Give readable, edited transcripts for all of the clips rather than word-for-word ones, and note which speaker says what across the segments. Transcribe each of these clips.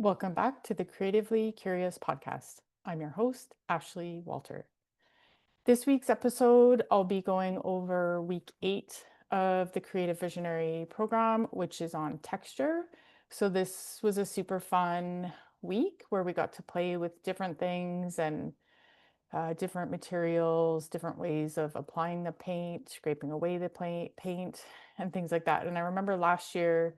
Speaker 1: Welcome back to the Creatively Curious podcast. I'm your host, Ashley Walter. This week's episode, I'll be going over week 8 of the Creative Visionary program, which is on texture. So, this was a super fun week where we got to play with different things and different materials, different ways of applying the paint, scraping away the paint, and things like that. And I remember last year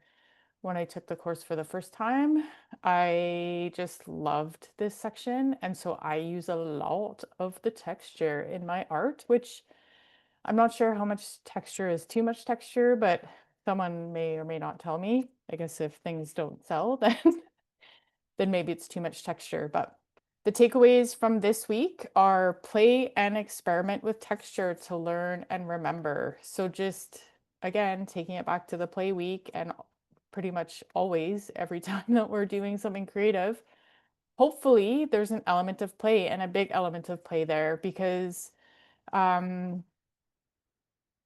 Speaker 1: when I took the course for the first time, I just loved this section. And so I use a lot of the texture in my art, which I'm not sure how much texture is too much texture, but someone may or may not tell me. I guess if things don't sell, then maybe it's too much texture. But the takeaways from this week are play and experiment with texture to learn and remember. So just again, taking it back to the play week and pretty much always every time that we're doing something creative, hopefully there's an element of play and a big element of play there because um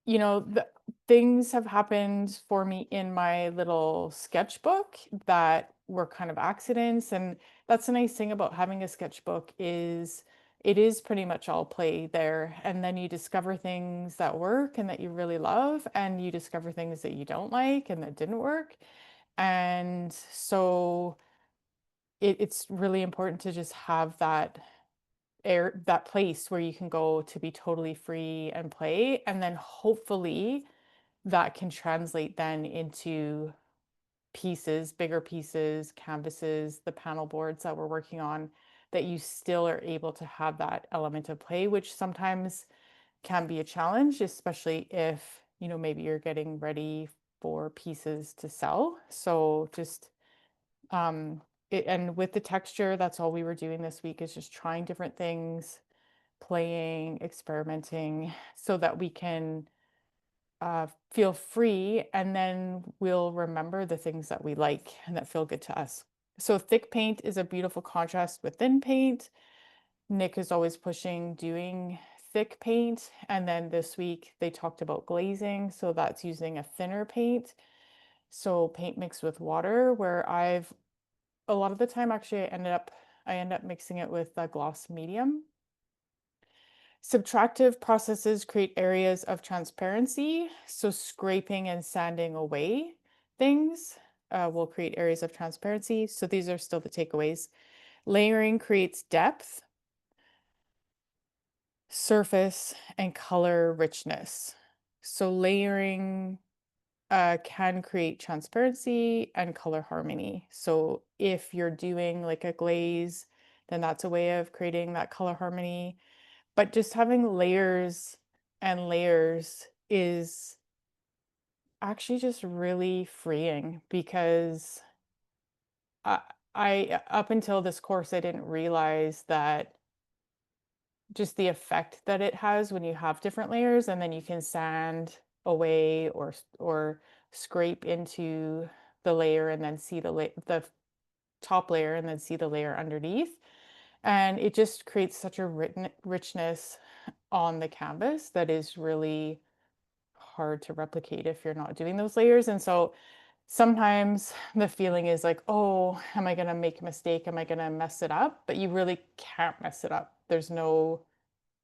Speaker 1: the things have happened for me in my little sketchbook that were kind of accidents. And that's the nice thing about having a sketchbook is it is pretty much all play there. And then you discover things that work and that you really love, and you discover things that you don't like and that didn't work. And so it's really important to just have that place where you can go to be totally free and play. And then hopefully that can translate then into pieces, bigger pieces, canvases, the panel boards that we're working on, that you still are able to have that element of play, which sometimes can be a challenge, especially if, maybe you're getting ready for pieces to sell. So just and with the texture, that's all we were doing this week is just trying different things, playing, experimenting, so that we can feel free, and then we'll remember the things that we like and that feel good to us. So thick paint is a beautiful contrast with thin paint. Nick is always pushing doing thick paint. And then this week they talked about glazing. So that's using a thinner paint. So paint mixed with water, where a lot of the time actually I end up mixing it with a gloss medium. Subtractive processes create areas of transparency. So scraping and sanding away things will create areas of transparency. So these are still the takeaways. Layering creates depth, surface, and color richness. So layering can create transparency and color harmony. So if you're doing like a glaze, then that's a way of creating that color harmony. But just having layers and layers is actually just really freeing because I, I up until this course, I didn't realize that just the effect that it has when you have different layers, and then you can sand away or scrape into the layer and then see the top layer and then see the layer underneath. And it just creates such a richness on the canvas that is really hard to replicate if you're not doing those layers. And so sometimes the feeling is like, oh, am I going to make a mistake? Am I going to mess it up? But you really can't mess it up. There's no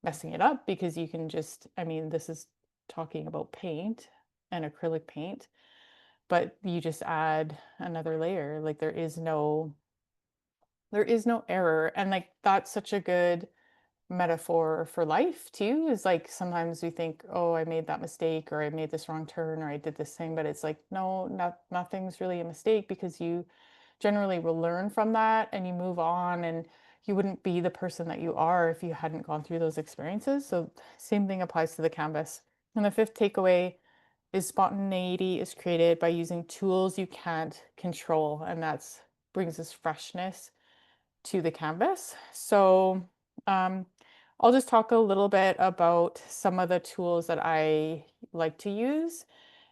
Speaker 1: messing it up because you can just, I mean, this is talking about paint and acrylic paint, but you just add another layer. Like there is no error. And like that's such a good metaphor for life too, is like sometimes we think, oh, I made that mistake, or I made this wrong turn, or I did this thing, but it's like, no, nothing's really a mistake, because you generally will learn from that and you move on, and you wouldn't be the person that you are if you hadn't gone through those experiences. So same thing applies to the canvas. And the fifth takeaway is spontaneity is created by using tools you can't control, and that's brings us freshness to the canvas. So um, I'll just talk a little bit about some of the tools that I like to use.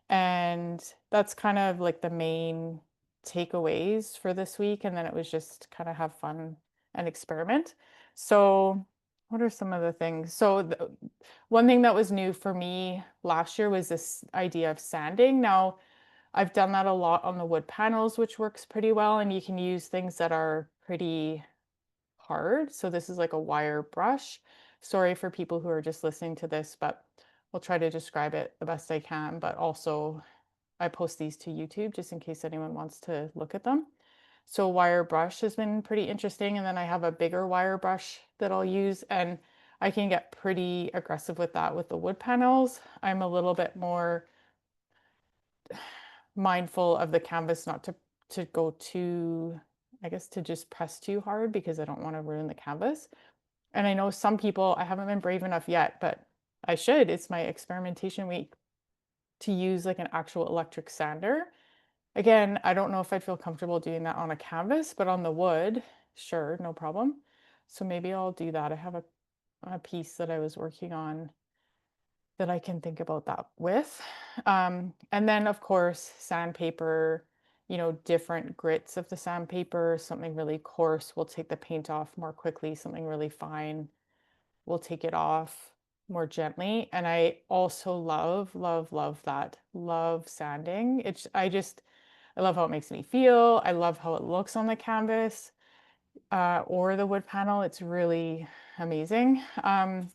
Speaker 1: And that's kind of like the main takeaways for this week. And then it was just kind of have fun and experiment. So what are some of the things? So one thing that was new for me last year was this idea of sanding. Now, I've done that a lot on the wood panels, which works pretty well. And you can use things that are pretty hard. So this is like a wire brush. Sorry for people who are just listening to this, but I'll try to describe it the best I can. But also, I post these to YouTube just in case anyone wants to look at them. So wire brush has been pretty interesting. And then I have a bigger wire brush that I'll use, and I can get pretty aggressive with that with the wood panels. I'm a little bit more mindful of the canvas not to go too, I guess, to just press too hard because I don't want to ruin the canvas. And I know some people, I haven't been brave enough yet, but I should. It's my experimentation week to use like an actual electric sander. Again, I don't know if I'd feel comfortable doing that on a canvas, but on the wood, sure, no problem. So maybe I'll do that. I have a piece that I was working on that I can think about that with. And then, of course, sandpaper, different grits of the sandpaper. Something really coarse will take the paint off more quickly, something really fine will take it off more gently. And I also love, love, love that. Love sanding. I love how it makes me feel. I love how it looks on the canvas or the wood panel. It's really amazing.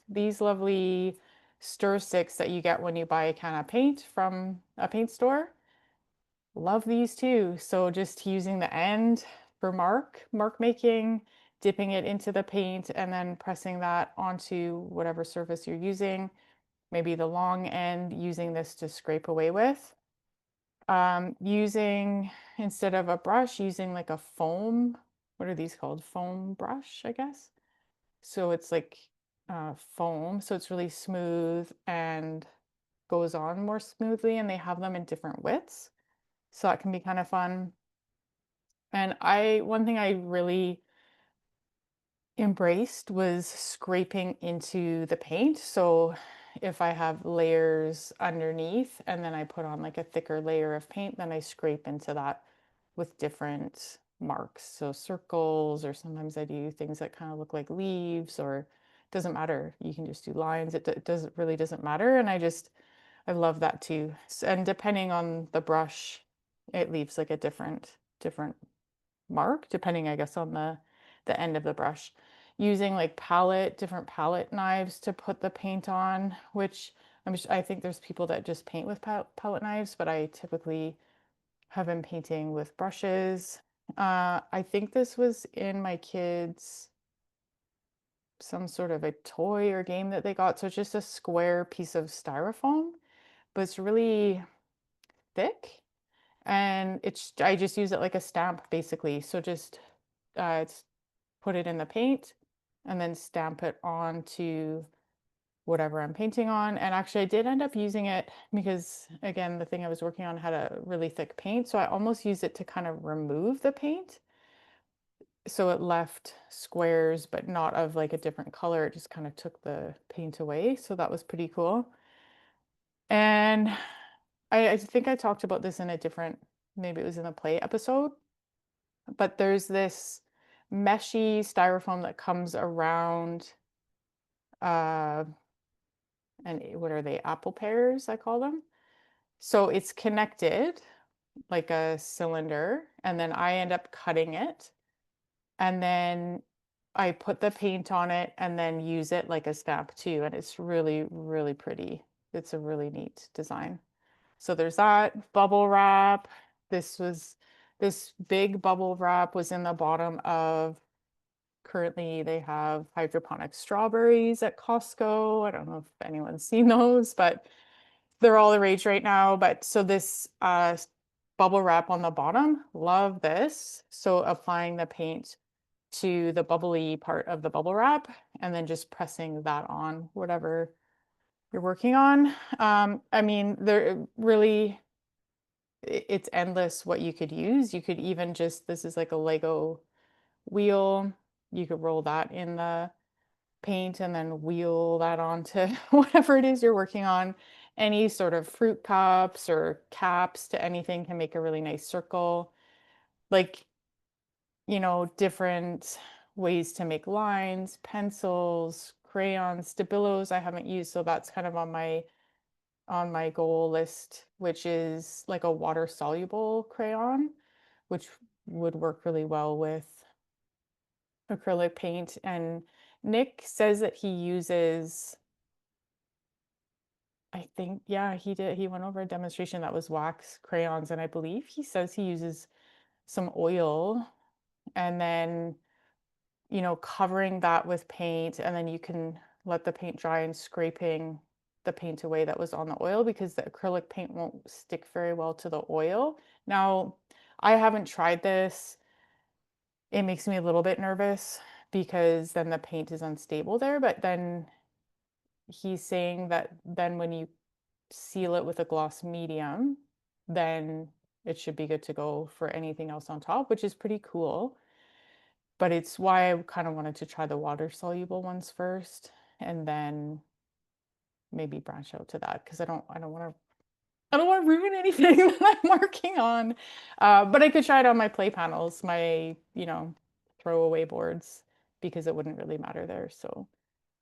Speaker 1: These lovely stir sticks that you get when you buy a can of paint from a paint store. Love these too. So just using the end for mark making, dipping it into the paint and then pressing that onto whatever surface you're using. Maybe the long end, using this to scrape away with. Using, instead of a brush, using like a foam, what are these called? Foam brush, I guess. So it's like foam, so it's really smooth and goes on more smoothly, and they have them in different widths. So that can be kind of fun. And one thing I really embraced was scraping into the paint. So if I have layers underneath and then I put on like a thicker layer of paint, then I scrape into that with different marks. So circles, or sometimes I do things that kind of look like leaves, or it doesn't matter. You can just do lines. It doesn't really doesn't matter. And I love that too. And depending on the brush, it leaves like a different mark, depending, I guess, on the end of the brush. Using like different palette knives to put the paint on, which I think there's people that just paint with palette knives, but I typically have been painting with brushes. I think this was in my kids' some sort of a toy or game that they got. So it's just a square piece of styrofoam, but it's really thick, and I just use it like a stamp basically. So just it's put it in the paint and then stamp it onto whatever I'm painting on. And actually, I did end up using it because, again, the thing I was working on had a really thick paint. So I almost used it to kind of remove the paint. So it left squares, but not of like a different color. It just kind of took the paint away. So that was pretty cool. And I think I talked about this in a different, maybe it was in a play episode, but there's this meshy styrofoam that comes around uh and what are they, apple pears, I call them. So it's connected like a cylinder, and then I end up cutting it, and then I put the paint on it and then use it like a stamp too, and it's really, really pretty. It's a really neat design. So there's that bubble wrap. This big bubble wrap was in the bottom of, currently they have hydroponic strawberries at Costco. I don't know if anyone's seen those, but they're all the rage right now. But so this bubble wrap on the bottom, love this. So applying the paint to the bubbly part of the bubble wrap and then just pressing that on whatever you're working on. I mean, there really, it's endless what you could use. You could even just, this is like a Lego wheel. You could roll that in the paint and then wheel that onto whatever it is you're working on. Any sort of fruit cups or caps to anything can make a really nice circle. Like, different ways to make lines, pencils, crayons, Stabilos I haven't used, so that's kind of on my on my goal list, which is like a water soluble crayon, which would work really well with acrylic paint. And Nick says that he uses, I think, yeah, he did. He went over a demonstration that was wax crayons, and I believe he says he uses some oil and then, covering that with paint, and then you can let the paint dry and scraping the paint away that was on the oil because the acrylic paint won't stick very well to the oil. Now, I haven't tried this. It makes me a little bit nervous because then the paint is unstable there, but then he's saying that then when you seal it with a gloss medium, then it should be good to go for anything else on top, which is pretty cool. But it's why I kind of wanted to try the water soluble ones first and then maybe branch out to that because I don't want to ruin anything that I'm working on. But I could try it on my play panels, my, throwaway boards, because it wouldn't really matter there. So,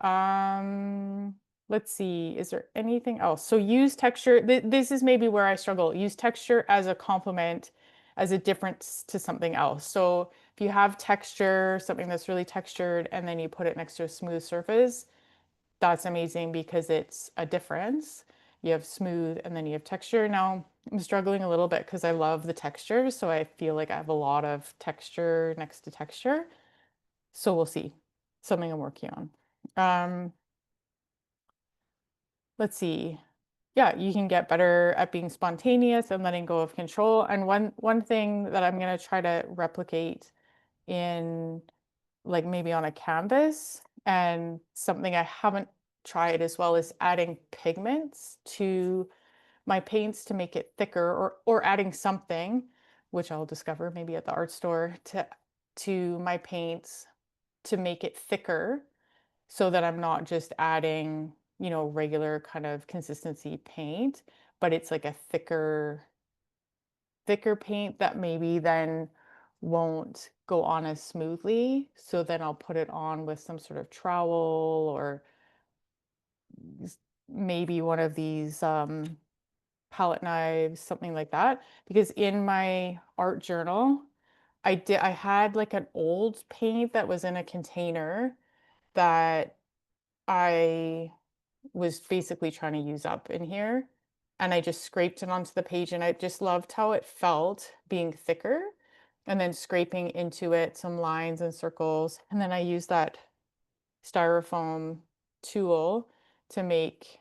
Speaker 1: um, let's see, is there anything else? So use texture. This is maybe where I struggle. Use texture as a complement, as a difference to something else. So if you have texture, something that's really textured, and then you put it next to a smooth surface, that's amazing because it's a difference. You have smooth and then you have texture. Now, I'm struggling a little bit because I love the texture, so I feel like I have a lot of texture next to texture. So we'll see. Something I'm working on. Um, let's see. Yeah, you can get better at being spontaneous and letting go of control. And one thing that I'm gonna try to replicate in like maybe on a canvas, and something I haven't tried as well is adding pigments to my paints to make it thicker, or adding something, which I'll discover maybe at the art store, to my paints to make it thicker so that I'm not just adding, regular kind of consistency paint, but it's like a thicker paint that maybe then won't go on as smoothly. So then I'll put it on with some sort of trowel or maybe one of these palette knives, something like that. Because in my art journal, I had like an old paint that was in a container that I was basically trying to use up in here. And I just scraped it onto the page, and I just loved how it felt being thicker. And then scraping into it some lines and circles. And then I used that styrofoam tool to make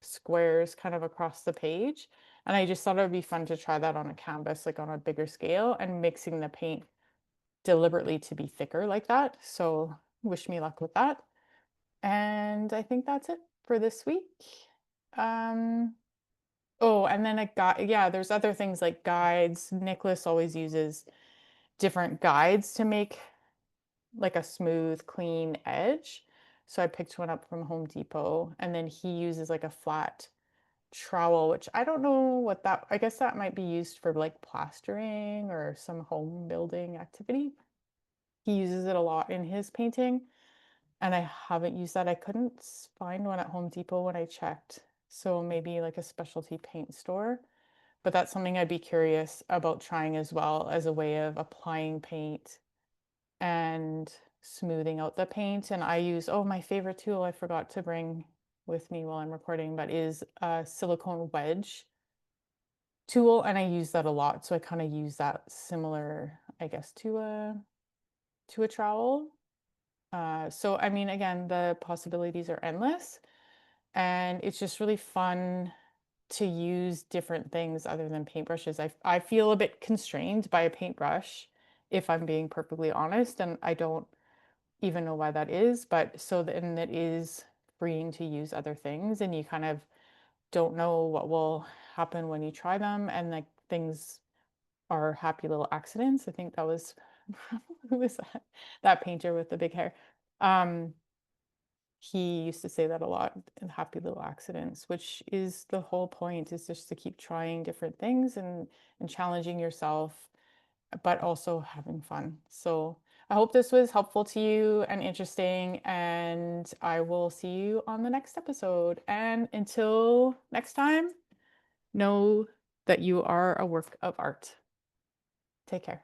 Speaker 1: squares kind of across the page. And I just thought it would be fun to try that on a canvas, like on a bigger scale, and mixing the paint deliberately to be thicker like that. So wish me luck with that. And I think that's it for this week. Um, oh, and then yeah, there's other things like guides. Nicholas always uses different guides to make like a smooth, clean edge. So I picked one up from Home Depot, and then he uses like a flat trowel, which I don't know what that, I guess that might be used for like plastering or some home building activity. He uses it a lot in his painting, and I haven't used that. I couldn't find one at Home Depot when I checked. So maybe like a specialty paint store. But that's something I'd be curious about trying as well, as a way of applying paint and smoothing out the paint. And I use, oh, my favorite tool I forgot to bring with me while I'm recording, but is a silicone wedge tool. And I use that a lot. So I kind of use that similar, I guess, to a trowel. So I mean, again, the possibilities are endless, and it's just really fun to use different things other than paintbrushes. I feel a bit constrained by a paintbrush, if I'm being perfectly honest, and I don't even know why that is, but so then it is freeing to use other things, and you kind of don't know what will happen when you try them, and like things are happy little accidents. I think that was who was that? That painter with the big hair. Um, he used to say that a lot, and happy little accidents, which is the whole point, is just to keep trying different things and challenging yourself, but also having fun. So I hope this was helpful to you and interesting, and I will see you on the next episode. And until next time, know that you are a work of art. Take care.